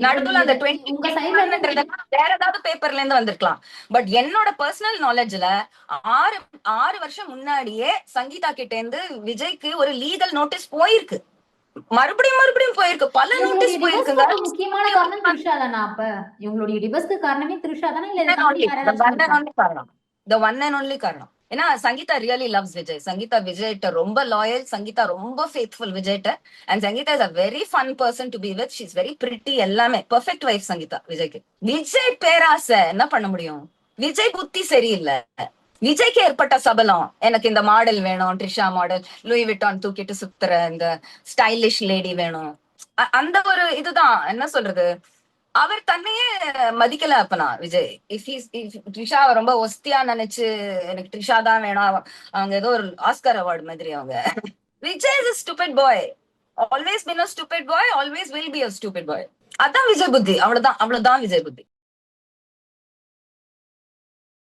நடுவுல அந்த 20 வேற ஏதாவது பேப்பர்ல இருந்து வந்திருக்கலாம். பட் என்னோட பர்சனல் நாலேஜ்ல 6 வருஷம் முன்னாடியே சங்கீதா கிட்ட இருந்து விஜய்க்கு ஒரு லீகல் நோட்டீஸ் போயிருக்கு. மறுபடியும் போயிருக்கு. பல நோட்டீஸ் போயிருக்குங்க. முக்கியமான காரணம் த்ரிஷா தானா? அப்ப இவங்களுடைய டிவோர்ஸ்க்கு காரணமே த்ரிஷா தானே? இல்ல the one and only காரணம். ஏன்னா சங்கீதா ரியலி லவ்ஸ் விஜய். சங்கீதா விஜய்ட்ட ரொம்ப லாயல். சங்கீதா ரொம்ப ஃபேத்ஃபுல் விஜய்ட்ட. And Sangeetha is a very fun person to be with. She is very pretty. எல்லாமே பெர்ஃபெக்ட் வைஃப் சங்கீதா விஜய்க்கு. விஜய் பேராசை என்ன பண்ண முடியும்? விஜய் புத்தி சரியில்லை. விஜய்க்கு ஏற்பட்ட சபலம், எனக்கு இந்த மாடல் வேணும், ட்ரிஷா மாடல், லூயி விட்டான் தூக்கிட்டு சுத்துற இந்த ஸ்டைலிஷ் லேடி வேணும், அந்த ஒரு இதுதான். என்ன சொல்றது, அவர் தன்னையே மதிக்கல. அப்பனா விஜய் ட்ரிஷா ரொம்ப ஒஸ்தியா நினைச்சு எனக்கு ட்ரிஷா தான் வேணும், அவங்க ஏதோ ஒரு ஆஸ்கர் அவார்டு மாதிரி அவங்க. Vijay is stupid boy, always been a stupid boy, always will be a stupid boy. அதான் விஜய் புத்தி. அவ்வளவுதான் விஜய் புத்தி.